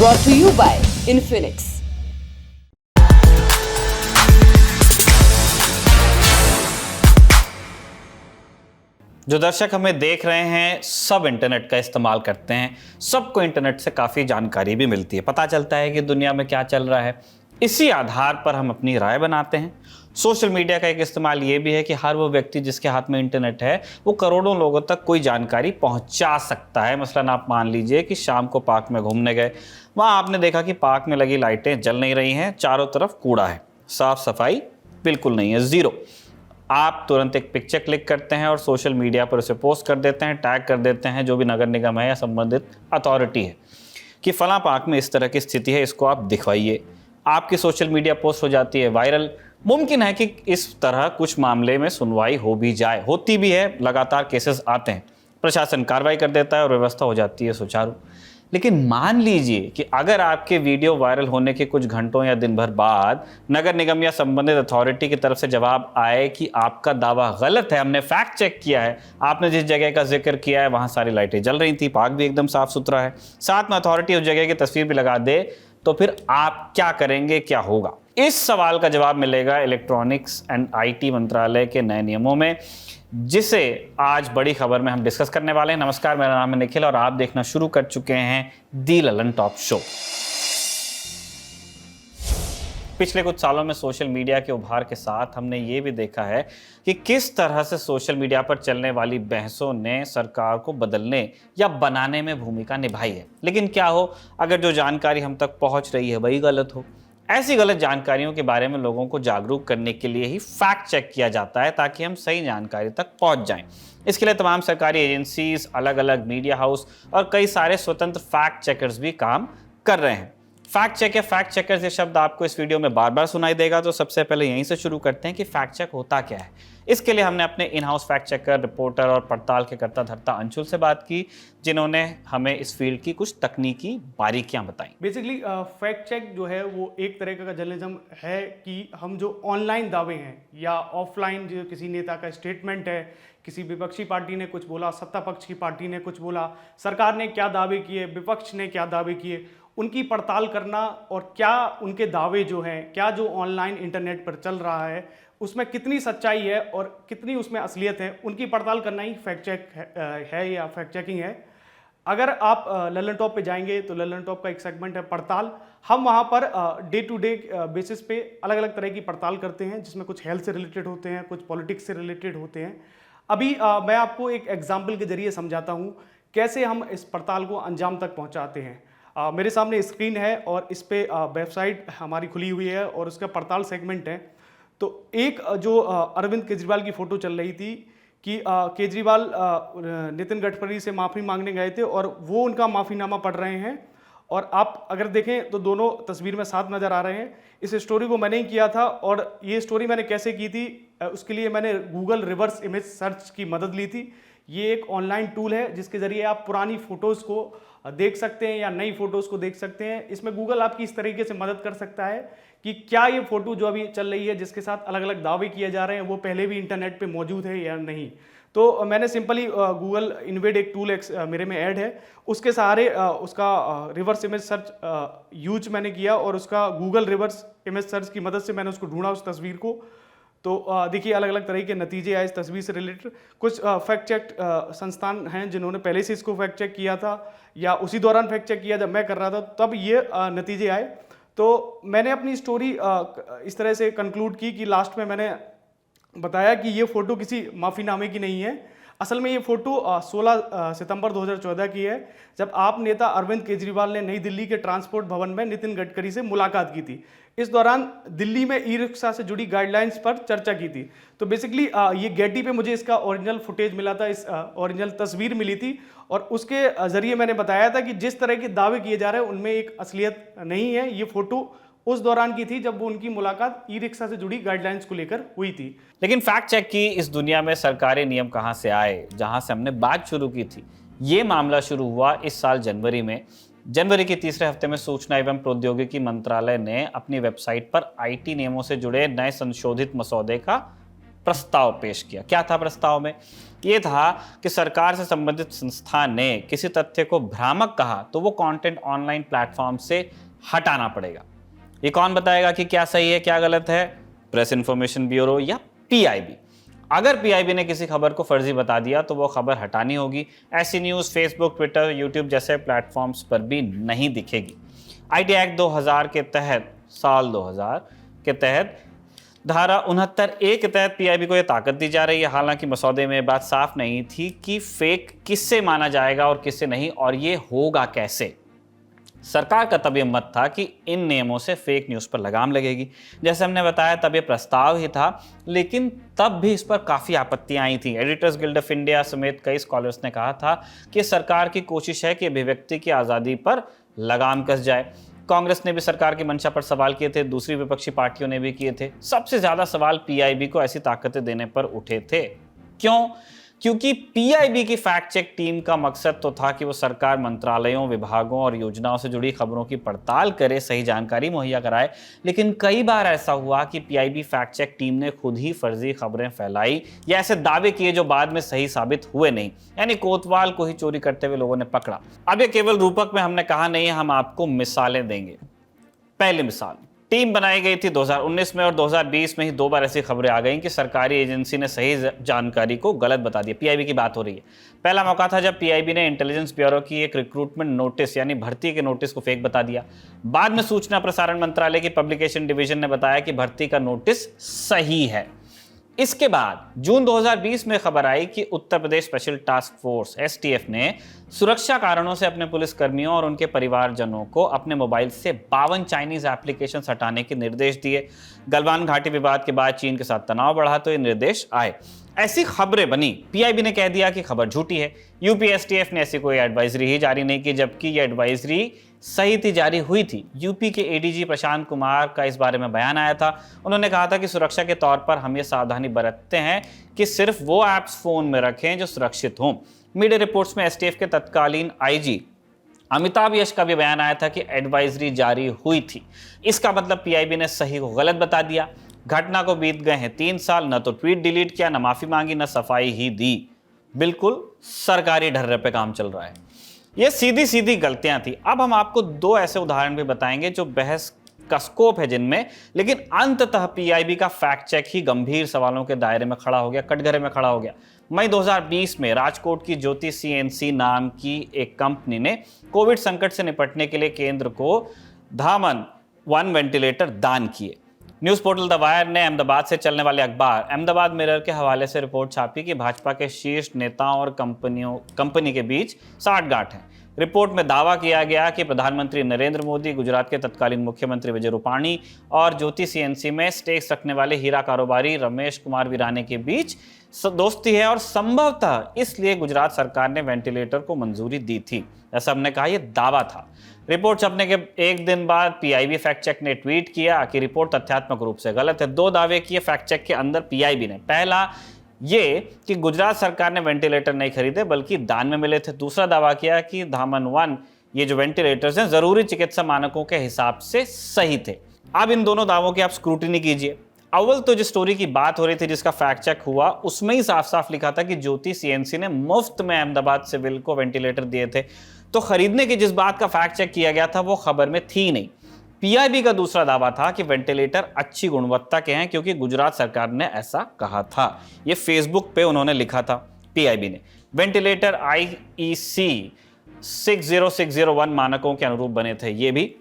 brought to you by Infinix. जो दर्शक हमें देख रहे हैं सब इंटरनेट का इस्तेमाल करते हैं, सबको इंटरनेट से काफ़ी जानकारी भी मिलती है, पता चलता है कि दुनिया में क्या चल रहा है। इसी आधार पर हम अपनी राय बनाते हैं। सोशल मीडिया का एक इस्तेमाल ये भी है कि हर वो व्यक्ति जिसके हाथ में इंटरनेट है वो करोड़ों लोगों तक कोई जानकारी पहुंचा सकता है। मसलन आप मान लीजिए कि शाम को पार्क में घूमने गए, वहाँ आपने देखा कि पार्क में लगी लाइटें जल नहीं रही हैं, चारों तरफ कूड़ा है, साफ सफाई बिल्कुल नहीं है, ज़ीरो। आप तुरंत एक पिक्चर क्लिक करते हैं और सोशल मीडिया पर उसे पोस्ट कर देते हैं, टैग कर देते हैं जो भी नगर निगम है या संबंधित अथॉरिटी है कि फलां पार्क में इस तरह की स्थिति है, इसको आप दिखवाइए। आपकी सोशल मीडिया पोस्ट हो जाती है वायरल। मुमकिन है कि इस तरह कुछ मामले में सुनवाई हो भी जाए, होती भी है, लगातार केसेस आते हैं, प्रशासन कार्रवाई कर देता है और व्यवस्था हो जाती है सुचारू। लेकिन मान लीजिए कि अगर आपके वीडियो वायरल होने के कुछ घंटों या दिन भर बाद नगर निगम या संबंधित अथॉरिटी की तरफ से जवाब आए कि आपका दावा गलत है, हमने फैक्ट चेक किया है, आपने जिस जगह का जिक्र किया है वहाँ सारी लाइटें जल रही थी, पार्क भी एकदम साफ सुथरा है, साथ में अथॉरिटी उस जगह की तस्वीर भी लगा दे, तो फिर आप क्या करेंगे, क्या होगा? इस सवाल का जवाब मिलेगा इलेक्ट्रॉनिक्स एंड आईटी मंत्रालय के नए नियमों में, जिसे आज बड़ी खबर में हम डिस्कस करने वाले हैं। नमस्कार, मेरा नाम है निखिल और आप देखना शुरू कर चुके हैं दी ललन टॉप शो। पिछले कुछ सालों में सोशल मीडिया के उभार के साथ हमने ये भी देखा है कि किस तरह से सोशल मीडिया पर चलने वाली बहसों ने सरकार को बदलने या बनाने में भूमिका निभाई है। लेकिन क्या हो अगर जो जानकारी हम तक पहुंच रही है वही गलत हो? ऐसी गलत जानकारियों के बारे में लोगों को जागरूक करने के लिए ही फैक्ट चेक किया जाता है ताकि हम सही जानकारी तक पहुंच जाएं। इसके लिए तमाम सरकारी एजेंसीज, अलग अलग मीडिया हाउस और कई सारे स्वतंत्र फैक्ट चेकर्स भी काम कर रहे हैं। फैक्ट चेक या फैक्ट चेकर्स ये शब्द आपको इस वीडियो में बार बार सुनाई देगा, तो सबसे पहले यहीं से शुरू करते हैं कि फैक्ट चेक होता क्या है। इसके लिए हमने अपने in house fact checker, reporter और पड़ताल के करता धरता अंशुल से बात की, जिन्होंने हमें इस फील्ड की कुछ तकनीकी बारीकियां बताई। बेसिकली फैक्ट चेक जो है वो एक तरह का जर्नलिज्म है कि हम जो ऑनलाइन दावे हैं या ऑफलाइन जो किसी नेता का स्टेटमेंट है, किसी विपक्षी पार्टी ने कुछ बोला, सत्ता पक्ष की पार्टी ने कुछ बोला, सरकार ने क्या दावे किए, विपक्ष ने क्या दावे किए, उनकी पड़ताल करना और क्या उनके दावे जो हैं, क्या जो ऑनलाइन इंटरनेट पर चल रहा है उसमें कितनी सच्चाई है और कितनी उसमें असलियत है, उनकी पड़ताल करना ही फैक्ट चेक है या फैक्ट चेकिंग है। अगर आप ललन टॉप पे जाएंगे तो ललन टॉप का एक सेगमेंट है पड़ताल। हम वहाँ per day to day basis पे अलग अलग तरह की पड़ताल करते हैं, जिसमें कुछ हेल्थ से रिलेटेड होते हैं, कुछ पॉलिटिक्स से रिलेटेड होते हैं। अभी मैं आपको एक एग्जाम्पल के जरिए समझाता हूँ कैसे हम इस पड़ताल को अंजाम तक पहुँचाते हैं। मेरे सामने स्क्रीन है और इस पे वेबसाइट हमारी खुली हुई है और उसका पड़ताल सेगमेंट है। तो एक जो अरविंद केजरीवाल की फ़ोटो चल रही थी कि केजरीवाल नितिन गडकरी से माफ़ी मांगने गए थे और वो उनका माफ़ीनामा पढ़ रहे हैं, और आप अगर देखें तो दोनों तस्वीर में साथ नज़र आ रहे हैं। इस स्टोरी को मैंने ही किया था और ये स्टोरी मैंने कैसे की थी, उसके लिए मैंने गूगल रिवर्स इमेज सर्च की मदद ली थी। ये एक ऑनलाइन टूल है जिसके ज़रिए आप पुरानी फ़ोटोज़ को देख सकते हैं या नई फ़ोटोज़ को देख सकते हैं। इसमें गूगल आपकी इस तरीके से मदद कर सकता है कि क्या ये फ़ोटो जो अभी चल रही है, जिसके साथ अलग अलग दावे किए जा रहे हैं, वो पहले भी इंटरनेट पे मौजूद है या नहीं। तो मैंने सिंपली गूगल इन्वेड एक टूल मेरे में ऐड है, उसके सहारे उसका रिवर्स इमेज सर्च यूज मैंने किया और उसका गूगल रिवर्स इमेज सर्च की मदद से मैंने उसको ढूंढा उस तस्वीर को। तो देखिए अलग अलग तरह के नतीजे आए इस तस्वीर से रिलेटेड। कुछ फैक्ट चेक संस्थान हैं जिन्होंने पहले से इसको फैक्ट चेक किया था या उसी दौरान फैक्ट चेक किया जब मैं कर रहा था, तब ये नतीजे आए। तो मैंने अपनी स्टोरी इस तरह से कंक्लूड की कि लास्ट में मैंने बताया कि ये फ़ोटो किसी माफ़ीनामे की नहीं है। असल में ये फ़ोटो 16 सितंबर 2014 की है, जब आप नेता अरविंद केजरीवाल ने नई दिल्ली के ट्रांसपोर्ट भवन में नितिन गडकरी से मुलाकात की थी। इस दौरान दिल्ली में ई रिक्शा से जुड़ी गाइडलाइंस पर चर्चा की थी। तो बेसिकली ये गेटी पे मुझे इसका ओरिजिनल फुटेज मिला था, इस ओरिजिनल तस्वीर मिली थी और उसके ज़रिए मैंने बताया था कि जिस तरह के दावे किए जा रहे हैं उनमें एक असलियत नहीं है। ये फ़ोटो उस दौरान की थी जब वो उनकी मुलाकात ई रिक्शा से जुड़ी गाइडलाइंस को लेकर हुई थी। लेकिन फैक्ट चेक की इस दुनिया में सरकारी नियम कहां से आए, जहां से हमने बात शुरू की थी? ये मामला शुरू हुआ इस साल जनवरी में। जनवरी के तीसरे हफ्ते में सूचना एवं प्रौद्योगिकी मंत्रालय ने अपनी वेबसाइट पर आईटी नियमों से जुड़े नए संशोधित मसौदे का प्रस्ताव पेश किया। क्या था प्रस्ताव में? ये था कि सरकार से संबंधित संस्थान ने किसी तथ्य को भ्रामक कहा तो वो कंटेंट ऑनलाइन प्लेटफॉर्म से हटाना पड़ेगा। ये कौन बताएगा कि क्या सही है क्या गलत है? प्रेस इंफॉर्मेशन ब्यूरो या पीआईबी। अगर पीआईबी ने किसी खबर को फर्जी बता दिया तो वो खबर हटानी होगी। ऐसी न्यूज़ फेसबुक, ट्विटर, यूट्यूब जैसे प्लेटफॉर्म्स पर भी नहीं दिखेगी। आईटी एक्ट 2000 के तहत, साल 2000 के तहत धारा 69(a) के तहत पीआईबी को यह ताकत दी जा रही है। हालांकि मसौदे में बात साफ नहीं थी कि फेक किससे माना जाएगा और किससे नहीं, और ये होगा कैसे। सरकार का तब ये मत था कि इन नियमों से फेक न्यूज़ पर लगाम लगेगी। जैसे हमने बताया तब ये प्रस्ताव ही था, लेकिन तब भी इस पर काफ़ी आपत्तियां आई थी। एडिटर्स गिल्ड ऑफ इंडिया समेत कई स्कॉलर्स ने कहा था कि सरकार की कोशिश है कि अभिव्यक्ति की आज़ादी पर लगाम कस जाए। कांग्रेस ने भी सरकार की मंशा पर सवाल किए थे, दूसरी विपक्षी पार्टियों ने भी किए थे। सबसे ज़्यादा सवाल पीआईबी को ऐसी ताकतें देने पर उठे थे। क्यों? क्योंकि पीआईबी की फैक्ट चेक टीम का मकसद तो था कि वो सरकार, मंत्रालयों, विभागों और योजनाओं से जुड़ी खबरों की पड़ताल करे, सही जानकारी मुहैया कराए। लेकिन कई बार ऐसा हुआ कि पीआईबी फैक्ट चेक टीम ने खुद ही फर्जी खबरें फैलाई या ऐसे दावे किए जो बाद में सही साबित हुए नहीं। यानी कोतवाल को ही चोरी करते हुए लोगों ने पकड़ा। अब ये केवल रूपक में हमने कहा नहीं है, हम आपको मिसालें देंगे। पहली मिसाल, टीम बनाई गई थी 2019 में और 2020 में ही 2 बार ऐसी खबरें आ गई कि सरकारी एजेंसी ने सही जानकारी को गलत बता दिया। पीआईबी की बात हो रही है। पहला मौका था जब पीआईबी ने इंटेलिजेंस ब्यूरो की एक रिक्रूटमेंट नोटिस यानी भर्ती के नोटिस को फेक बता दिया। बाद में सूचना प्रसारण मंत्रालय की पब्लिकेशन डिवीजन ने बताया कि भर्ती का नोटिस सही है। इसके बाद जून 2020 में खबर आई कि Uttar Pradesh special task force STF ने सुरक्षा कारणों से अपने पुलिस कर्मियों और उनके परिवारजनों को अपने मोबाइल से 52 चाइनीज एप्लीकेशंस हटाने के निर्देश दिए। गलवान घाटी विवाद के बाद चीन के साथ तनाव बढ़ा तो ये निर्देश आए। ऐसी खबरें बनी, पीआईबी ने कह दिया कि खबर झूठी है। यूपी एसटीएफ ने ऐसी कोई एडवाइजरी ही जारी नहीं की, जबकि यह एडवाइजरी सही थी, जारी हुई थी। यूपी के एडीजी प्रशांत कुमार का इस बारे में बयान आया था। उन्होंने कहा था कि सुरक्षा के तौर पर हम ये सावधानी बरतते हैं कि सिर्फ वो ऐप्स फोन में रखें जो सुरक्षित हों। मीडिया रिपोर्ट्स में एसटीएफ के तत्कालीन आईजी अमिताभ यश का भी बयान आया था कि एडवाइजरी जारी हुई थी। इसका मतलब पीआईबी ने सही को गलत बता दिया। घटना को बीत गए हैं 3 साल, न तो ट्वीट डिलीट किया, न माफी मांगी, न सफाई ही दी। बिल्कुल सरकारी ढर्रे पे काम चल रहा है। ये सीधी सीधी गलतियां थी। अब हम आपको 2 ऐसे उदाहरण भी बताएंगे जो बहस का स्कोप है जिनमें, लेकिन अंततः पीआईबी का फैक्ट चेक ही गंभीर सवालों के दायरे में खड़ा हो गया, कटघरे में खड़ा हो गया। मई 2020 में राजकोट की ज्योति सीएनसी नाम की एक कंपनी ने कोविड संकट से निपटने के लिए केंद्र को धामन 1 वेंटिलेटर दान किए। न्यूज़ पोर्टल द वायर ने अहमदाबाद से चलने वाले अखबार अहमदाबाद मिरर के हवाले से रिपोर्ट छापी कि भाजपा के शीर्ष नेताओं और कंपनी के बीच साठगांठ है। रिपोर्ट में दावा किया गया कि प्रधानमंत्री नरेंद्र मोदी, गुजरात के तत्कालीन मुख्यमंत्री विजय रूपाणी और ज्योति सीएनसी में स्टेक्स रखने वाले हीरा कारोबारी रमेश कुमार वीराने के बीच दोस्ती है और संभवतः इसलिए गुजरात सरकार ने वेंटिलेटर को मंजूरी दी थी। ऐसा हमने कहा, यह दावा था। रिपोर्ट छपने के 1 दिन बाद पीआईबी फैक्ट चेक ने ट्वीट किया कि रिपोर्ट तथ्यात्मक रूप से गलत है। 2 दावे किए फैक्ट चेक के अंदर पीआईबी ने। पहला ये कि गुजरात सरकार ने वेंटिलेटर नहीं खरीदे बल्कि दान में मिले थे। दूसरा दावा किया कि धामन 1 ये जो वेंटिलेटर्स हैं जरूरी चिकित्सा मानकों के हिसाब से सही थे। अब इन दोनों दावों की आप स्क्रूटिनी कीजिए। अव्वल तो जिस स्टोरी की बात हो रही थी जिसका फैक्ट चेक हुआ उसमें ही साफ साफ लिखा था कि ज्योति सीएनसी ने मुफ्त में अहमदाबाद सिविल को वेंटिलेटर दिए थे। तो खरीदने की जिस बात का फैक्ट चेक किया गया था वो खबर में थी नहीं। पीआईबी का दूसरा दावा था कि वेंटिलेटर अच्छी गुणवत्ता के हैं क्योंकि गुजरात सरकार ने ऐसा कहा था। ये फेसबुक पे उन्होंने लिखा था पीआईबी ने। वेंटिलेटर आईईसी 60601 मानकों के अनुरूप बने थे, ये भी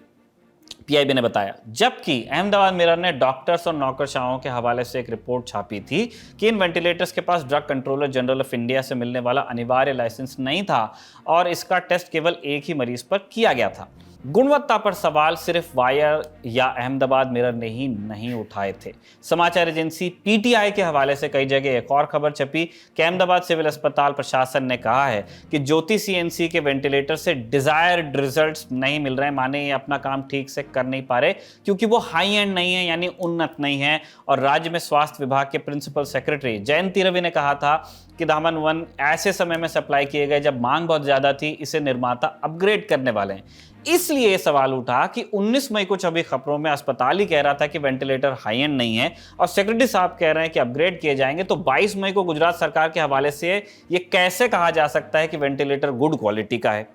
पीआईबी ने बताया। जबकि अहमदाबाद मिरर ने डॉक्टर्स और नौकरशाहों के हवाले से एक रिपोर्ट छापी थी कि इन वेंटिलेटर्स के पास drug controller general of India से मिलने वाला अनिवार्य लाइसेंस नहीं था और इसका टेस्ट केवल एक ही मरीज पर किया गया था। गुणवत्ता पर सवाल सिर्फ वायर या अहमदाबाद मिरर ने ही नहीं उठाए थे। समाचार एजेंसी पीटीआई के हवाले से कई जगह एक और खबर छपी कि अहमदाबाद सिविल अस्पताल प्रशासन ने कहा है कि ज्योति सीएनसी के वेंटिलेटर से डिजायर्ड रिजल्ट्स नहीं मिल रहे हैं। माने ये अपना काम ठीक से कर नहीं पा रहे क्योंकि वो हाई एंड नहीं है, यानी उन्नत नहीं है। और राज्य में स्वास्थ्य विभाग के प्रिंसिपल सेक्रेटरी जयंती रवि ने कहा था कि दामन 1 ऐसे समय में सप्लाई किए गए जब मांग बहुत ज्यादा थी, इसे निर्माता अपग्रेड करने वाले हैं। इसलिए ये सवाल उठा कि 19 मई को छपी खबरों में अस्पताल ही कह रहा था कि वेंटिलेटर हाई एंड नहीं है और सेक्रेटरी साहब कह रहे हैं कि अपग्रेड किए जाएंगे, तो 22 मई को गुजरात सरकार के हवाले से ये कैसे कहा जा सकता है कि वेंटिलेटर गुड क्वालिटी का है।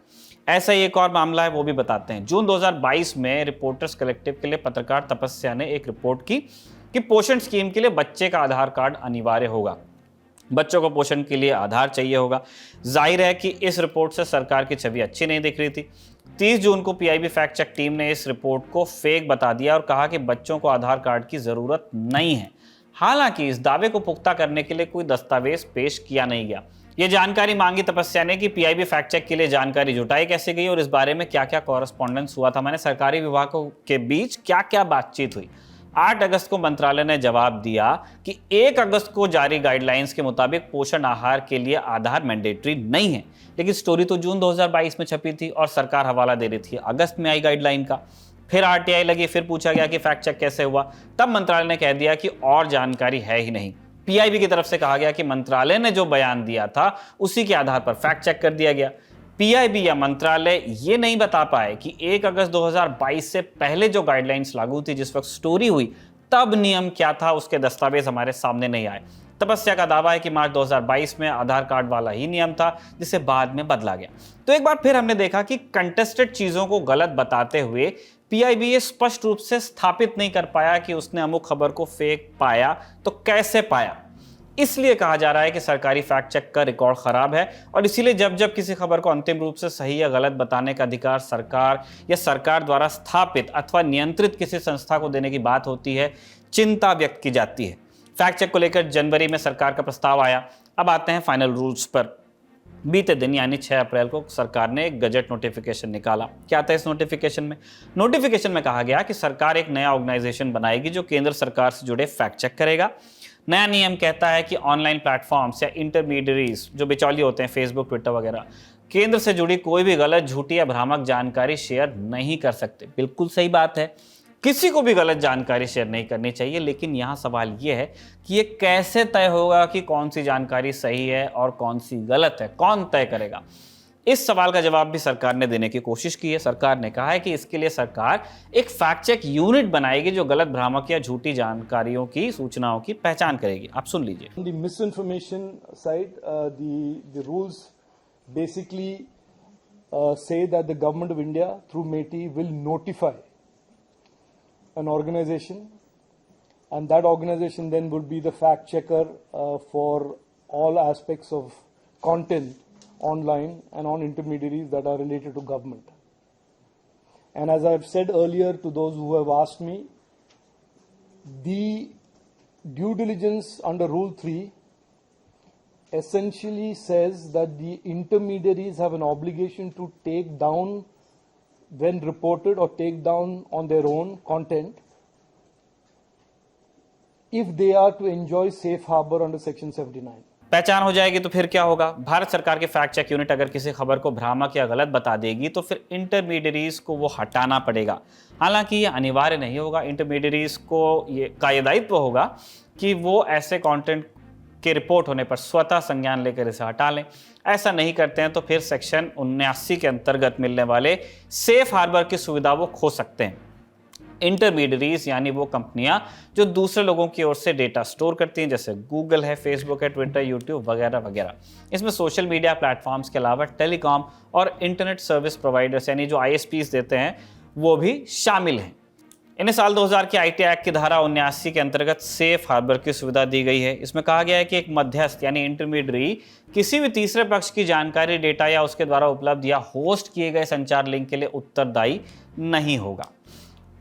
ऐसा ही एक और मामला है, वो भी बताते हैं। जून 2022 में रिपोर्टर्स कलेक्टिव के लिए पत्रकार तपस्या ने एक रिपोर्ट की कि पोषण स्कीम के लिए बच्चे का आधार कार्ड अनिवार्य होगा, बच्चों को पोषण के लिए आधार चाहिए होगा। जाहिर है कि इस रिपोर्ट से सरकार की छवि अच्छी नहीं दिख रही थी। 30 जून को पीआईबी फैक्ट चेक टीम ने इस रिपोर्ट को फेक बता दिया और कहा कि बच्चों को आधार कार्ड की जरूरत नहीं है। हालांकि इस दावे को पुख्ता करने के लिए कोई दस्तावेज पेश किया नहीं गया। ये जानकारी मांगी तपस्या ने कि पीआईबी फैक्ट चेक के लिए जानकारी जुटाई कैसे गई और इस बारे में क्या क्या कॉरेस्पॉन्डेंस हुआ था, मैंने सरकारी विभागों के बीच क्या क्या बातचीत हुई। 8 अगस्त को मंत्रालय ने जवाब दिया कि 1 अगस्त को जारी गाइडलाइंस के मुताबिक पोषण आहार के लिए आधार मैंडेटरी नहीं है। लेकिन स्टोरी तो जून 2022 में छपी थी और सरकार हवाला दे रही थी अगस्त में आई गाइडलाइन का। फिर आरटीआई लगी, फिर पूछा गया कि फैक्ट चेक कैसे हुआ, तब मंत्रालय ने कह दिया कि और जानकारी है ही नहीं। पीआईबी की तरफ से कहा गया कि मंत्रालय ने जो बयान दिया था उसी के आधार पर फैक्ट चेक कर दिया गया। पीआईबी या मंत्रालय ये नहीं बता पाए कि 1 अगस्त 2022 से पहले जो गाइडलाइंस लागू थी, जिस वक्त स्टोरी हुई, तब नियम क्या था, उसके दस्तावेज हमारे सामने नहीं आए। तपस्या का दावा है कि मार्च 2022 में आधार कार्ड वाला ही नियम था, जिसे बाद में बदला गया। तो एक बार फिर हमने देखा कि कंटेस्टेड चीजों को गलत बताते हुए पीआईबी ये स्पष्ट रूप से स्थापित नहीं कर पाया कि उसने अमुक खबर को फेक पाया तो कैसे पाया। इसलिए कहा जा रहा है कि सरकारी फैक्ट चेक का रिकॉर्ड खराब है और इसीलिए जब जब किसी खबर को अंतिम रूप से सही या गलत बताने का अधिकार सरकार या सरकार द्वारा स्थापित अथवा नियंत्रित किसी संस्था को देने की बात होती है, चिंता व्यक्त की जाती है। फैक्ट चेक को लेकर जनवरी में सरकार का प्रस्ताव आया। अब आते हैं फाइनल रूल्स पर। बीते दिन यानी 6 अप्रैल को सरकार ने एक गजट नोटिफिकेशन निकाला। क्या था इस नोटिफिकेशन में? नोटिफिकेशन में कहा गया कि सरकार एक नया ऑर्गेनाइजेशन बनाएगी जो केंद्र सरकार से जुड़े फैक्ट चेक करेगा। नया नियम कहता है कि ऑनलाइन प्लेटफॉर्म्स या इंटरमीडियरीज जो बिचौलिए होते हैं, फेसबुक, ट्विटर वगैरह, केंद्र से जुड़ी कोई भी गलत, झूठी या भ्रामक जानकारी शेयर नहीं कर सकते। बिल्कुल सही बात है, किसी को भी गलत जानकारी शेयर नहीं करनी चाहिए। लेकिन यहाँ सवाल ये है कि ये कैसे तय होगा कि कौन सी जानकारी सही है और कौन सी गलत है? कौन तय करेगा? इस सवाल का जवाब भी सरकार ने देने की कोशिश की है। सरकार ने कहा है कि इसके लिए सरकार एक फैक्ट चेक यूनिट बनाएगी जो गलत, भ्रामक या झूठी जानकारियों की, सूचनाओं की पहचान करेगी। आप सुन लीजिए। On the misinformation side, the rules basically say that the government of India through MeitY will notify an organization, and that organization then would be the fact checker for all aspects of content online and on intermediaries that are related to government. And as I have said earlier to those who have asked me, the due diligence under Rule 3 essentially says that the intermediaries have an obligation to take down, when reported, or take down on their own content if they are to enjoy safe harbor under Section 79. पहचान हो जाएगी तो फिर क्या होगा? भारत सरकार की fact check unit अगर किसी खबर को भ्रामक या गलत बता देगी तो फिर इंटरमीडियरीज को वो हटाना पड़ेगा। हालांकि ये अनिवार्य नहीं होगा। इंटरमीडियरीज को ये दायित्व होगा कि वो ऐसे कंटेंट के रिपोर्ट होने पर स्वतः संज्ञान लेकर इसे हटा लें। ऐसा नहीं करते हैं तो फिर सेक्शन 79 के अंतर्गत मिलने वाले सेफ हार्बर की सुविधा वो खो सकते हैं। इंटरमीडियरीज यानी वो कंपनियां जो दूसरे लोगों की ओर से डेटा स्टोर करती हैं, जैसे गूगल है, फेसबुक है, ट्विटर, यूट्यूब वगैरह वगैरह। इसमें सोशल मीडिया प्लेटफॉर्म्स के अलावा टेलीकॉम और इंटरनेट सर्विस प्रोवाइडर्स यानी जो ISPs देते हैं वो भी शामिल हैं। इन्हें साल 2000 की IT एक्ट की धारा 79 के अंतर्गत सेफ हार्बर की सुविधा दी गई है। इसमें कहा गया है कि एक मध्यस्थ यानी इंटरमीडियरी किसी भी तीसरे पक्ष की जानकारी, डेटा या उसके द्वारा उपलब्ध या होस्ट किए गए संचार लिंक के लिए उत्तरदायी नहीं होगा।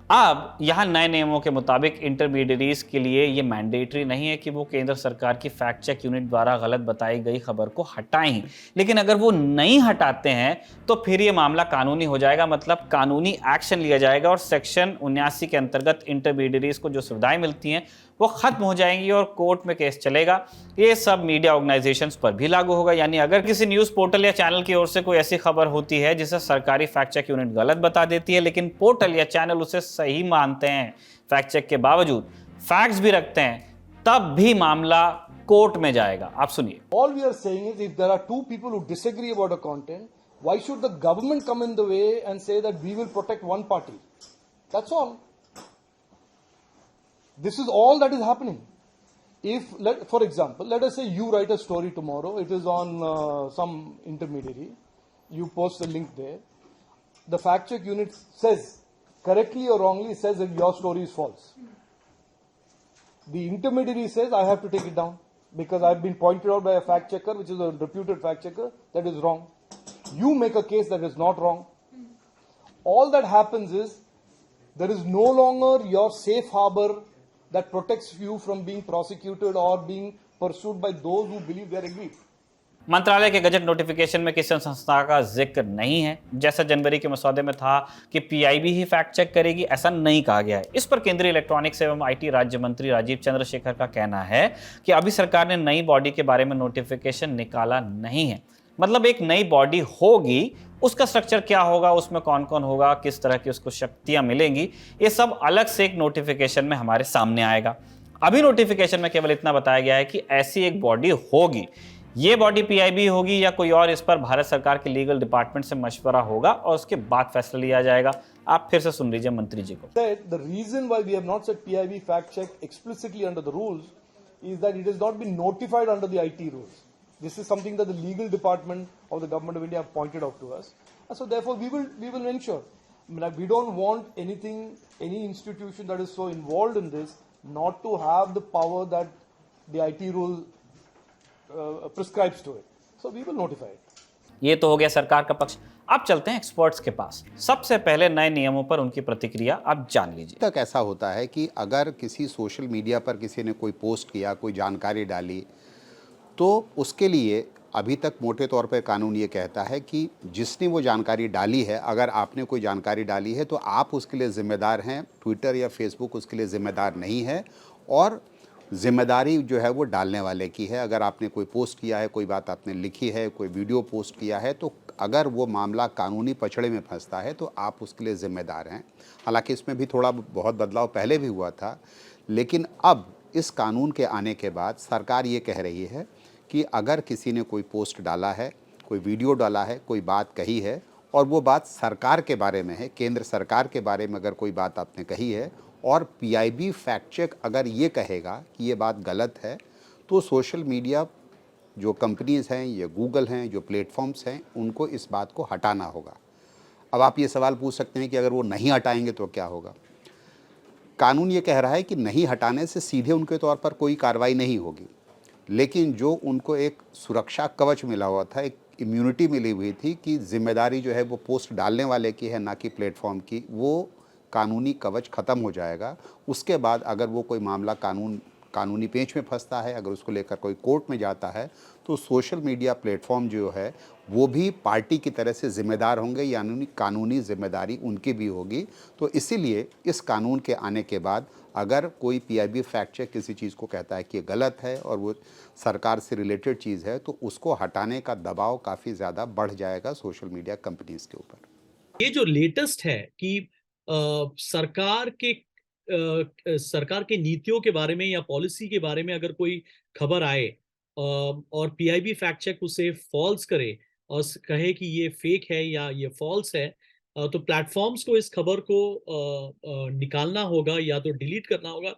अब यहाँ नए नियमों के मुताबिक इंटरमीडियरीज के लिए ये मैंडेटरी नहीं है कि वो केंद्र सरकार की फैक्ट चेक यूनिट द्वारा गलत बताई गई खबर को हटाएं ही। लेकिन अगर वो नहीं हटाते हैं तो फिर ये मामला कानूनी हो जाएगा, मतलब कानूनी एक्शन लिया जाएगा और सेक्शन 79 के अंतर्गत इंटरमीडियरीज को जो सुविधाएं मिलती हैं वो खत्म हो जाएंगी और कोर्ट में केस चलेगा। ये सब मीडिया ऑर्गेनाइजेशंस पर भी लागू होगा। यानी अगर किसी न्यूज़ पोर्टल या चैनल की ओर से कोई ऐसी खबर होती है जिसे सरकारी फैक्ट चेक यूनिट गलत बता देती है, लेकिन पोर्टल या चैनल उसे सही मानते हैं, फैक्ट चेक के बावजूद फैक्ट्स भी रखते हैं, तब भी मामला कोर्ट में जाएगा। आप सुनिए। All we are saying is if there are two people who disagree about a content, why should the government come in the way and say that we will protect one party? That's all. This is all that is happening. For example, let us say you write a story tomorrow, it is on some intermediary, you post a link there, the fact check unit says, correctly or wrongly, says that your story is false. The intermediary says, I have to take it down because I've been pointed out by a fact checker, which is a reputed fact checker, that is wrong. You make a case that is not wrong. All that happens is, there is no longer your safe harbor that protects you from being prosecuted or being pursued by those who believe they are aggrieved. मंत्रालय के gazette notification में किसी संस्था का जिक्र नहीं है। जैसा जनवरी के मसौदे में था कि पीआईबी ही फैक्ट चेक करेगी, ऐसा नहीं कहा गया है। इस पर केंद्रीय इलेक्ट्रॉनिक्स एवं आईटी राज्य मंत्री राजीव चंद्रशेखर का कहना है कि अभी सरकार ने नई बॉडी के बारे में नोटिफिकेशन निकाला नहीं है। मतलब एक नई बॉडी होगी, उसका स्ट्रक्चर क्या होगा, उसमें कौन कौन होगा, किस तरह की उसको शक्तियां मिलेंगी, ये सब अलग से एक नोटिफिकेशन में हमारे सामने आएगा। अभी नोटिफिकेशन में केवल इतना बताया गया है कि ऐसी एक बॉडी होगी। ये बॉडी पीआईबी होगी या कोई और, इस पर भारत सरकार के लीगल डिपार्टमेंट से मशवरा होगा और उसके बाद फैसला लिया जाएगा। आप फिर से सुन लीजिए मंत्री जी को। The reason why we have not said PIB fact check explicitly under the rules is that it has not been notified under the IT rules. This is something that the legal department of the government of India have pointed out to us. And so therefore we will ensure. We don't want any institution that is so involved in this not to have the power that the IT rule prescribes to it. So we will notify it. ये तो हो गया सरकार का पक्ष। अब चलते हैं एक्सपर्ट्स के पास। सबसे पहले नए नियमों पर उनकी प्रतिक्रिया आप जान लीजिए। तक ऐसा होता है कि अगर किसी सोशल मीडिया पर किसी ने कोई पोस्ट किया, कोई जानकारी डाली, तो उसके लिए अभी तक मोटे तौर पर कानून ये कहता है कि जिसने वो जानकारी डाली है, अगर आपने कोई जानकारी डाली है तो आप उसके लिए ज़िम्मेदार हैं। ट्विटर या फेसबुक उसके लिए ज़िम्मेदार नहीं है और ज़िम्मेदारी जो है वो डालने वाले की है। अगर आपने कोई पोस्ट किया है, कोई बात आपने लिखी है, कोई वीडियो पोस्ट किया है, तो अगर वो मामला कानूनी पछड़े में फंसता है तो आप उसके लिए ज़िम्मेदार हैं। हालांकि इसमें भी थोड़ा बहुत बदलाव पहले भी हुआ था, लेकिन अब इस कानून के आने के बाद सरकार ये कह रही है कि अगर किसी ने कोई पोस्ट डाला है, कोई वीडियो डाला है, कोई बात कही है और वो बात सरकार के बारे में है, केंद्र सरकार के बारे में अगर कोई बात आपने कही है और पीआईबी फैक्ट चेक अगर ये कहेगा कि ये बात गलत है, तो सोशल मीडिया जो कंपनीज़ हैं, ये गूगल हैं, जो प्लेटफॉर्म्स हैं, उनको इस बात को हटाना होगा। अब आप ये सवाल पूछ सकते हैं कि अगर वो नहीं हटाएंगे तो क्या होगा? कानून ये कह रहा है कि नहीं हटाने से सीधे उनके तौर पर कोई कार्रवाई नहीं होगी, लेकिन जो उनको एक सुरक्षा कवच मिला हुआ था, एक इम्यूनिटी मिली हुई थी कि जिम्मेदारी जो है वो पोस्ट डालने वाले की है, ना कि प्लेटफॉर्म की, वो कानूनी कवच ख़त्म हो जाएगा। उसके बाद अगर वो कोई मामला कानूनी पेंच में फंसता है, अगर उसको लेकर कोई कोर्ट में जाता है, तो सोशल मीडिया प्लेटफॉर्म जो है वो भी पार्टी की तरह से ज़िम्मेदार होंगे, यानी कानूनी ज़िम्मेदारी उनकी भी होगी। तो इसीलिए इस कानून के आने के बाद अगर कोई पीआईबी फैक्ट चेक किसी चीज़ को कहता है कि ये गलत है और वो सरकार से रिलेटेड चीज़ है, तो उसको हटाने का दबाव काफ़ी ज़्यादा बढ़ जाएगा सोशल मीडिया कंपनीज़ के ऊपर। ये जो लेटेस्ट है कि सरकार के नीतियों के बारे में या पॉलिसी के बारे में अगर कोई खबर आए और पीआईबी फैक्ट चेक उसे फॉल्स करे और कहे कि ये फेक है या ये फॉल्स है, तो प्लेटफॉर्म्स को इस खबर को निकालना होगा या तो डिलीट करना होगा।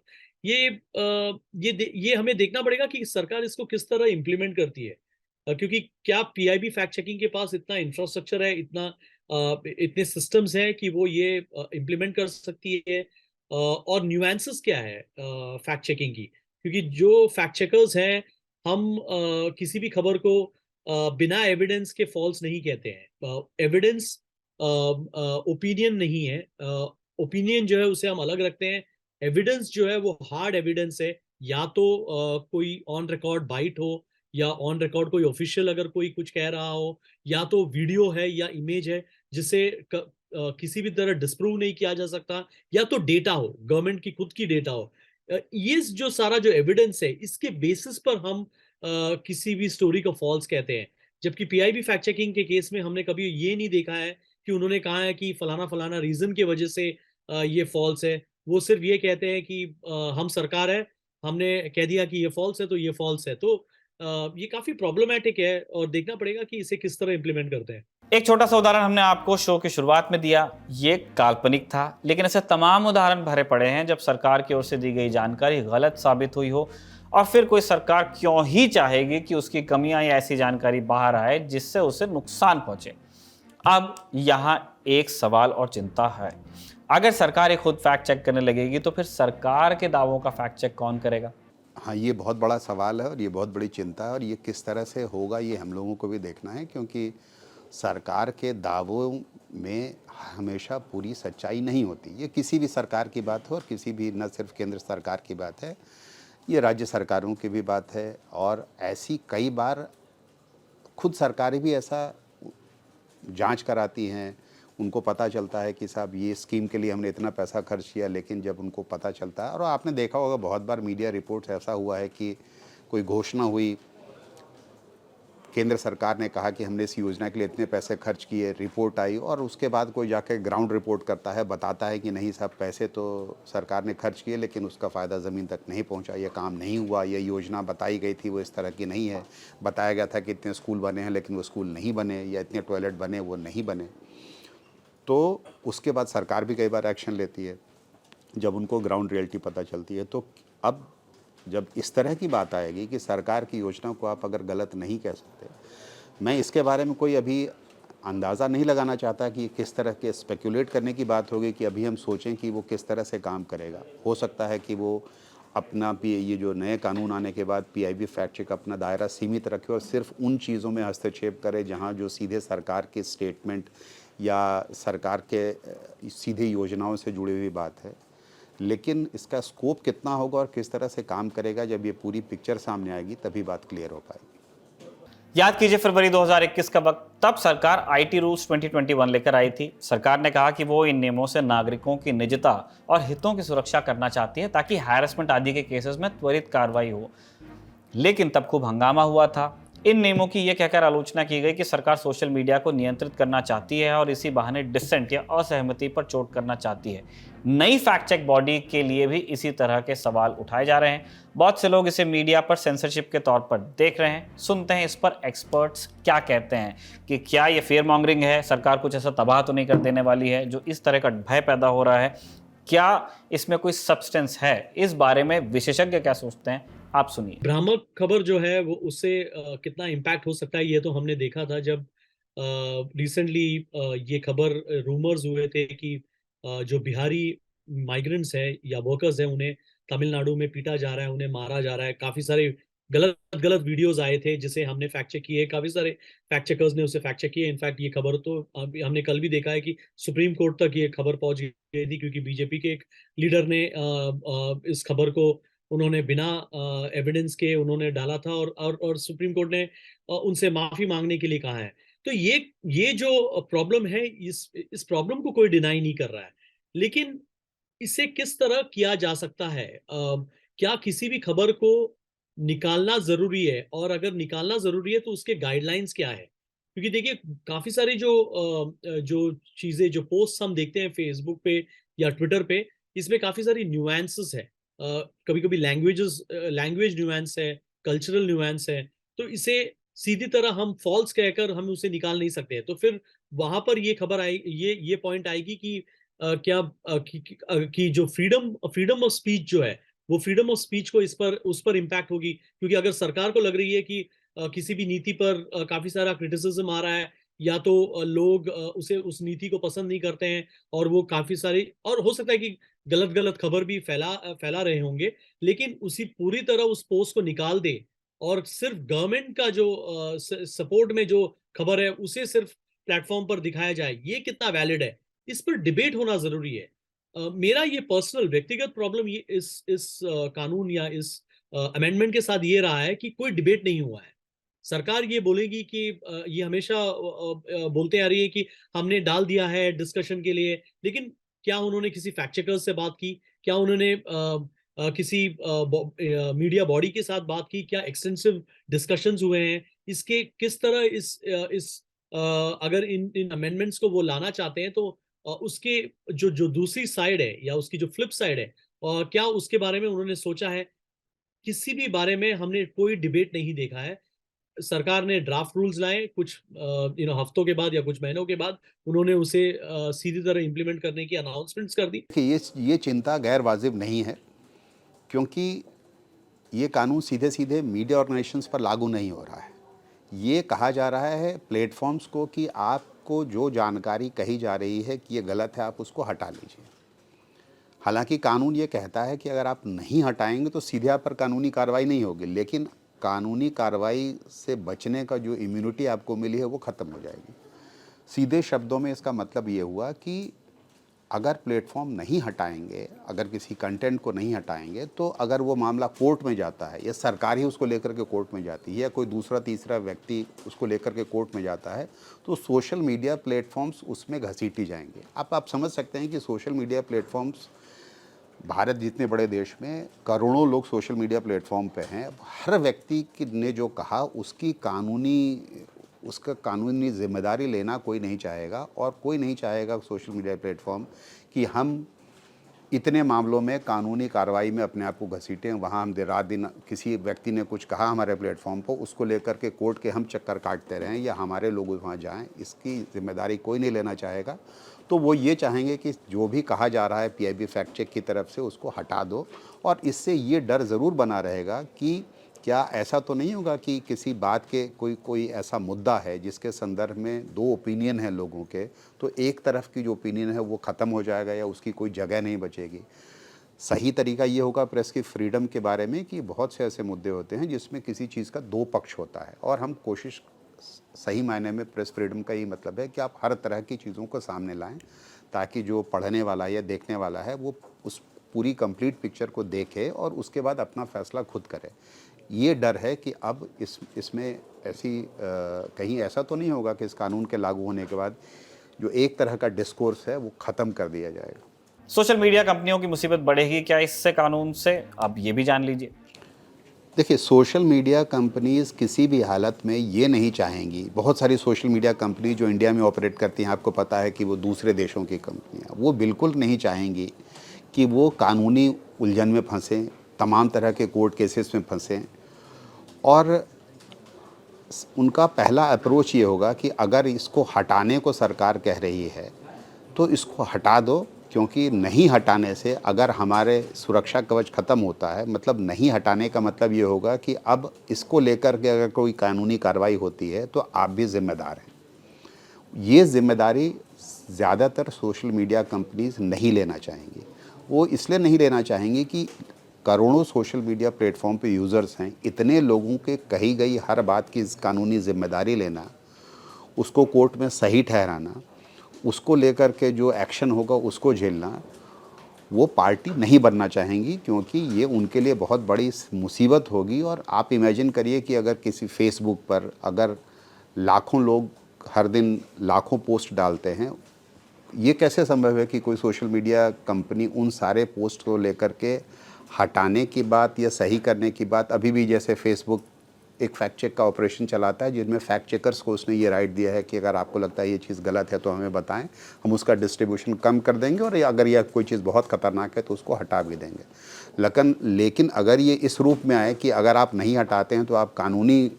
ये हमें देखना पड़ेगा कि सरकार इसको किस तरह इम्प्लीमेंट करती है, क्योंकि क्या पीआईबी फैक्ट चेकिंग के पास इतना इंफ्रास्ट्रक्चर है, इतने सिस्टम्स हैं कि वो ये इम्प्लीमेंट कर सकती है, और न्यूएंसेस क्या है फैक्ट चेकिंग की, क्योंकि जो फैक्ट चेकर्स हैं, हम किसी भी खबर को बिना एविडेंस के फॉल्स नहीं कहते हैं। एविडेंस ओपिनियन नहीं है, ओपिनियन जो है उसे हम अलग रखते हैं। एविडेंस जो है वो हार्ड एविडेंस है, या तो कोई ऑन रिकॉर्ड बाइट हो या ऑन रिकॉर्ड कोई ऑफिशियल अगर कोई कुछ कह रहा हो, या तो वीडियो है या इमेज है जिसे किसी भी तरह डिस्प्रूव नहीं किया जा सकता, या तो डेटा हो, गवर्नमेंट की खुद की डेटा हो। ये जो सारा जो एविडेंस है, इसके बेसिस पर हम किसी भी स्टोरी को फॉल्स कहते हैं। जबकि पीआईबी फैक्ट चेकिंग के केस में हमने कभी ये नहीं देखा है कि उन्होंने कहा है कि फलाना फलाना रीजन की वजह से ये फॉल्स है। वो सिर्फ ये कहते हैं कि हम सरकार है हमने कह दिया कि ये फॉल्स है तो ये फॉल्स है, तो ये काफी प्रॉब्लमेटिक है और देखना पड़ेगा कि इसे किस तरह इम्प्लीमेंट करते हैं। एक छोटा सा उदाहरण हमने आपको शो की शुरुआत में दिया, ये काल्पनिक था, लेकिन ऐसे तमाम उदाहरण भरे पड़े हैं जब सरकार की ओर से दी गई जानकारी गलत साबित हुई हो, और फिर कोई सरकार क्यों ही चाहेगी कि उसकी कमियां या ऐसी जानकारी बाहर आए जिससे उसे नुकसान पहुंचे। अब यहाँ एक सवाल और चिंता है, अगर सरकार ही खुद फैक्ट चेक करने लगेगी तो फिर सरकार के दावों का फैक्ट चेक कौन करेगा? हाँ, ये बहुत बड़ा सवाल है और ये बहुत बड़ी चिंता है, और ये किस तरह से होगा ये हम लोगों को भी देखना है, क्योंकि सरकार के दावों में हमेशा पूरी सच्चाई नहीं होती। ये किसी भी सरकार की बात हो, और किसी भी, न सिर्फ केंद्र सरकार की बात है, ये राज्य सरकारों की भी बात है। और ऐसी कई बार खुद सरकारें भी ऐसा जांच कराती हैं, उनको पता चलता है कि साहब ये स्कीम के लिए हमने इतना पैसा खर्च किया, लेकिन जब उनको पता चलता है, और आपने देखा होगा बहुत बार मीडिया रिपोर्ट्स ऐसा हुआ है कि कोई घोषणा हुई, केंद्र सरकार ने कहा कि हमने इस योजना के लिए इतने पैसे खर्च किए, रिपोर्ट आई, और उसके बाद कोई जाके ग्राउंड रिपोर्ट करता है, बताता है कि नहीं साहब पैसे तो सरकार ने खर्च किए लेकिन उसका फ़ायदा ज़मीन तक नहीं पहुंचा, ये काम नहीं हुआ, ये योजना बताई गई थी वो इस तरह की नहीं है, बताया गया था कि इतने स्कूल बने हैं लेकिन वो स्कूल नहीं बने, या इतने टॉयलेट बने वो नहीं बने। तो उसके बाद सरकार भी कई बार एक्शन लेती है जब उनको ग्राउंड रियलिटी पता चलती है। तो अब जब इस तरह की बात आएगी कि सरकार की योजना को आप अगर गलत नहीं कह सकते, मैं इसके बारे में कोई अभी अंदाज़ा नहीं लगाना चाहता कि किस तरह के स्पेकुलेट करने की बात होगी कि अभी हम सोचें कि वो किस तरह से काम करेगा। हो सकता है कि वो अपना ये जो नए कानून आने के बाद पीआईबी फैक्ट चेक अपना दायरा सीमित रखे और सिर्फ उन चीज़ों में हस्तक्षेप करे जहाँ जो सीधे सरकार के स्टेटमेंट या सरकार के सीधे योजनाओं से जुड़ी हुई बात है। लेकिन इसका स्कोप कितना होगा और किस तरह से काम करेगा, जब ये पूरी पिक्चर सामने आएगी तभी बात क्लियर हो पाएगी। याद कीजिए फरवरी 2021 का वक्त, तब सरकार आईटी रूल्स 2021 लेकर आई थी। सरकार ने कहा कि वो इन नियमों से नागरिकों की निजता और हितों की सुरक्षा करना चाहती है ताकि हैरेसमेंट आदि के केसेस में त्वरित कार्रवाई हो। लेकिन तब खूब हंगामा हुआ था। इन नियमों की यह कहकर आलोचना की गई कि सरकार सोशल मीडिया को नियंत्रित करना चाहती है और इसी बहाने डिसेंट या असहमति पर चोट करना चाहती है। नई फैक्ट चेक बॉडी के लिए भी इसी तरह के सवाल उठाए जा रहे हैं। बहुत से लोग इसे मीडिया पर सेंसरशिप के तौर पर देख रहे हैं। सुनते हैं इस पर एक्सपर्ट्स क्या कहते हैं कि क्या ये फेयर मॉन्गरिंग है, सरकार कुछ ऐसा तबाह तो नहीं कर देने वाली है जो इस तरह का भय पैदा हो रहा है, क्या इसमें कोई सब्सटेंस है। इस बारे में विशेषज्ञ क्या सोचते हैं, आप सुनिए। भ्रामक खबर जो है वो उससे कितना इम्पैक्ट हो सकता है ये तो हमने देखा था जब रिसेंटली ये खबर रूमर्स हुए थे कि जो बिहारी माइग्रेंट्स हैं या वर्कर्स हैं उन्हें तमिलनाडु में पीटा जा रहा है, उन्हें मारा जा रहा है। काफी सारे गलत गलत वीडियोस आए थे जिसे हमने फैक्ट चेक किए, काफी सारे फैक्ट चेकर्स ने उसे फैक्ट चेक किया। इनफैक्ट ये खबर तो हमने कल भी देखा है कि सुप्रीम कोर्ट तक ये खबर पहुंच गई थी क्योंकि बीजेपी के एक लीडर ने इस खबर को उन्होंने बिना एविडेंस के उन्होंने डाला था और सुप्रीम कोर्ट ने उनसे माफी मांगने के लिए कहा है। तो ये जो प्रॉब्लम है इस प्रॉब्लम को कोई डिनाई नहीं कर रहा है, लेकिन इसे किस तरह किया जा सकता है? क्या किसी भी खबर को निकालना जरूरी है, और अगर निकालना जरूरी है तो उसके गाइडलाइंस क्या है? क्योंकि देखिए काफी सारे जो चीजें जो पोस्ट हम देखते हैं फेसबुक पे या ट्विटर पे, इसमें काफी सारी न्यूएंसेस है। कभी कभी लैंग्वेज न्यूएंस है, कल्चरल न्यूएंस है, तो इसे सीधी तरह हम फॉल्स कहकर हम उसे निकाल नहीं सकते। तो फिर वहां पर ये खबर आई, ये पॉइंट आएगी कि क्या कि जो फ्रीडम ऑफ स्पीच जो है वो फ्रीडम ऑफ स्पीच को उस पर इम्पैक्ट होगी। क्योंकि अगर सरकार को लग रही है कि किसी भी नीति पर काफी सारा क्रिटिसिज्म आ रहा है, या तो लोग उस नीति को पसंद नहीं करते हैं, और वो काफी सारी, और हो सकता है कि गलत गलत खबर भी फैला रहे होंगे, लेकिन उसी पूरी तरह उस पोस्ट को निकाल दे और सिर्फ गवर्नमेंट का जो सपोर्ट में जो खबर है उसे सिर्फ प्लेटफॉर्म पर दिखाया जाए, ये कितना वैलिड है, इस पर डिबेट होना जरूरी है। मेरा ये पर्सनल व्यक्तिगत प्रॉब्लम ये इस कानून या इस अमेंडमेंट के साथ ये रहा है कि कोई डिबेट नहीं हुआ है। सरकार ये बोलेगी कि ये हमेशा बोलते आ रही है कि हमने डाल दिया है डिस्कशन के लिए, लेकिन क्या उन्होंने किसी फैक्ट चेकर्स से बात की? क्या उन्होंने किसी मीडिया बॉडी के साथ बात की? क्या एक्सटेंसिव डिस्कशंस हुए हैं? इसके किस तरह इस अगर इन अमेंडमेंट्स को वो लाना चाहते हैं तो उसके जो दूसरी साइड है या उसकी जो फ्लिप साइड है, क्या उसके बारे में उन्होंने सोचा है? किसी भी बारे में हमने कोई डिबेट नहीं देखा है। सरकार ने ड्राफ्ट रूल्स लाए, कुछ हफ्तों के बाद या कुछ महीनों के बाद उन्होंने उसे सीधी तरह इम्प्लीमेंट करने की अनाउंसमेंट्स कर दी। कि ये चिंता गैर वाजिब नहीं है, क्योंकि ये कानून सीधे सीधे मीडिया ऑर्गेनाइजेशंस पर लागू नहीं हो रहा है। ये कहा जा रहा है प्लेटफॉर्म्स को कि आपको जो जानकारी कही जा रही है कि ये गलत है, आप उसको हटा लीजिए। हालांकि कानून ये कहता है कि अगर आप नहीं हटाएंगे तो सीधे आप पर कानूनी कार्रवाई नहीं होगी, लेकिन कानूनी कार्रवाई से बचने का जो इम्यूनिटी आपको मिली है वो ख़त्म हो जाएगी। सीधे शब्दों में इसका मतलब ये हुआ कि अगर प्लेटफॉर्म नहीं हटाएंगे, अगर किसी कंटेंट को नहीं हटाएंगे, तो अगर वो मामला कोर्ट में जाता है या सरकार ही उसको लेकर के कोर्ट में जाती है या कोई दूसरा तीसरा व्यक्ति उसको लेकर के कोर्ट में जाता है, तो सोशल मीडिया प्लेटफॉर्म्स उसमें घसीटी जाएंगे। आप समझ सकते हैं कि सोशल मीडिया प्लेटफॉर्म्स, भारत जितने बड़े देश में करोड़ों लोग सोशल मीडिया प्लेटफॉर्म पे हैं, हर व्यक्ति ने जो कहा उसका कानूनी जिम्मेदारी लेना कोई नहीं चाहेगा, और कोई नहीं चाहेगा सोशल मीडिया प्लेटफॉर्म कि हम इतने मामलों में कानूनी कार्रवाई में अपने आप को घसीटें। वहाँ हम रात दिन किसी व्यक्ति ने कुछ कहा हमारे प्लेटफॉर्म पर, उसको लेकर के कोर्ट के हम चक्कर काटते रहें या हमारे लोग वहाँ जाएं, इसकी जिम्मेदारी कोई नहीं लेना चाहेगा। तो वो ये चाहेंगे कि जो भी कहा जा रहा है पीआईबी फैक्ट चेक की तरफ से उसको हटा दो, और इससे ये डर ज़रूर बना रहेगा कि क्या ऐसा तो नहीं होगा कि किसी बात के कोई ऐसा मुद्दा है जिसके संदर्भ में दो ओपिनियन है लोगों के, तो एक तरफ की जो ओपिनियन है वो ख़त्म हो जाएगा या उसकी कोई जगह नहीं बचेगी। सही तरीका ये होगा प्रेस की फ्रीडम के बारे में कि बहुत से ऐसे मुद्दे होते हैं जिसमें किसी चीज़ का दो पक्ष होता है, और हम कोशिश, सही मायने में प्रेस फ्रीडम का ये मतलब है कि आप हर तरह की चीज़ों को सामने लाएं ताकि जो पढ़ने वाला या देखने वाला है वो उस पूरी कंप्लीट पिक्चर को देखे और उसके बाद अपना फैसला खुद करे। ये डर है कि अब इसमें ऐसी कहीं ऐसा तो नहीं होगा कि इस कानून के लागू होने के बाद जो एक तरह का डिस्कोर्स है वो ख़त्म कर दिया जाएगा। सोशल मीडिया कंपनियों की मुसीबत बढ़ेगी क्या इससे, कानून से? अब ये भी जान लीजिए। देखिए, सोशल मीडिया कंपनीज़ किसी भी हालत में ये नहीं चाहेंगी, बहुत सारी सोशल मीडिया कंपनी जो इंडिया में ऑपरेट करती हैं, आपको पता है कि वो दूसरे देशों की कंपनियां, वो बिल्कुल नहीं चाहेंगी कि वो कानूनी उलझन में फंसें, तमाम तरह के कोर्ट केसेस में फंसें। और उनका पहला अप्रोच ये होगा कि अगर इसको हटाने को सरकार कह रही है तो इसको हटा दो, क्योंकि नहीं हटाने से अगर हमारे सुरक्षा कवच ख़त्म होता है, मतलब नहीं हटाने का मतलब ये होगा कि अब इसको लेकर के अगर कोई कानूनी कार्रवाई होती है तो आप भी ज़िम्मेदार हैं। ये जिम्मेदारी ज़्यादातर सोशल मीडिया कंपनीज़ नहीं लेना चाहेंगी। वो इसलिए नहीं लेना चाहेंगी कि करोड़ों सोशल मीडिया प्लेटफॉर्म पे यूज़र्स हैं, इतने लोगों के कही गई हर बात की कानूनी जिम्मेदारी लेना, उसको कोर्ट में सही ठहराना, उसको लेकर के जो एक्शन होगा उसको झेलना, वो पार्टी नहीं बनना चाहेंगी, क्योंकि ये उनके लिए बहुत बड़ी मुसीबत होगी। और आप इमेजिन करिए कि अगर किसी फेसबुक पर अगर लाखों लोग हर दिन लाखों पोस्ट डालते हैं, ये कैसे संभव है कि कोई सोशल मीडिया कंपनी उन सारे पोस्ट को लेकर के हटाने की बात या सही करने की बात, अभी भी जैसे फेसबुक एक फैक्ट चेक का ऑपरेशन चलाता है जिसमें फैक्ट चेकर्स को उसने ये राइट दिया है कि अगर आपको लगता है ये चीज़ गलत है तो हमें बताएं, हम उसका डिस्ट्रीब्यूशन कम कर देंगे, और अगर यह कोई चीज़ बहुत ख़तरनाक है तो उसको हटा भी देंगे। लेकिन अगर ये इस रूप में आए कि अगर आप नहीं हटाते हैं तो आप कानूनी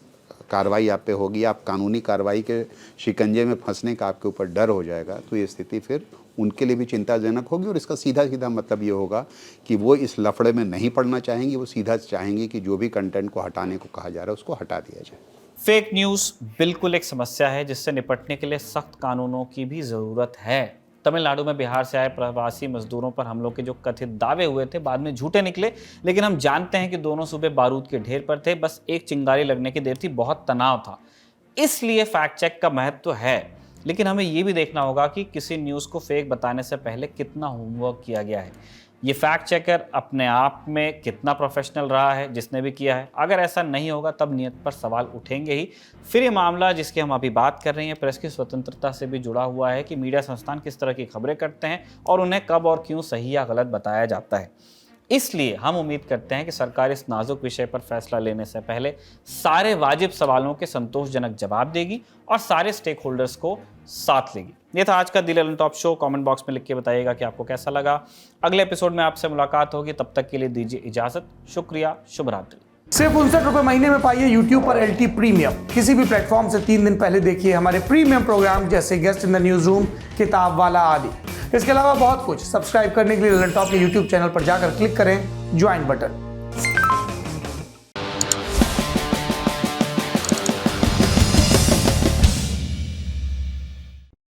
कार्रवाई आप पे होगी, आप कानूनी कार्रवाई के शिकंजे में फंसने का आपके ऊपर डर हो जाएगा, तो ये स्थिति फिर उनके लिए भी चिंताजनक होगी। और इसका सीधा सीधा मतलब ये होगा कि वो इस लफड़े में नहीं पड़ना चाहेंगी, वो सीधा चाहेंगी कि जो भी कंटेंट को हटाने को कहा जा रहा है उसको हटा दिया जाए। फेक न्यूज़ बिल्कुल एक समस्या है जिससे निपटने के लिए सख्त कानूनों की भी ज़रूरत है। तमिलनाडु में बिहार से आए प्रवासी मजदूरों पर हमलों के जो कथित दावे हुए थे बाद में झूठे निकले, लेकिन हम जानते हैं कि दोनों सूबे बारूद के ढेर पर थे, बस एक चिंगारी लगने की देर थी, बहुत तनाव था। इसलिए फैक्ट चेक का महत्व है, लेकिन हमें ये भी देखना होगा कि किसी न्यूज़ को फेक बताने से पहले कितना होमवर्क किया गया है। ये फैक्ट चेकर अपने आप में कितना प्रोफेशनल रहा है जिसने भी किया है। अगर ऐसा नहीं होगा तब नियत पर सवाल उठेंगे ही। फिर ये मामला जिसकी हम अभी बात कर रहे हैं प्रेस की स्वतंत्रता से भी जुड़ा हुआ है कि मीडिया संस्थान किस तरह की खबरें करते हैं और उन्हें कब और क्यों सही या गलत बताया जाता है। इसलिए हम उम्मीद करते हैं कि सरकार इस नाजुक विषय पर फैसला लेने से पहले सारे वाजिब सवालों के संतोषजनक जवाब देगी और सारे स्टेक होल्डर्स को साथ लेगी। ये था आज का दिल on top show. Comment box में लिख के बताइएगा कि आपको कैसा लगा। अगले एपिसोड में आपसे मुलाकात होगी, तब तक के लिए दीजिए इजाजत। शुक्रिया, शुभ रात्रि। सिर्फ 59 रुपए महीने में पाइए YouTube पर LT प्रीमियम। किसी भी प्लेटफॉर्म से 3 दिन पहले देखिए हमारे प्रीमियम प्रोग्राम जैसे guest in the news room, किताब वाला आदि। इसके अलावा बहुत कुछ। सब्सक्राइब करने के लिए ललन टॉप के YouTube चैनल पर जाकर क्लिक करें ज्वाइन बटन।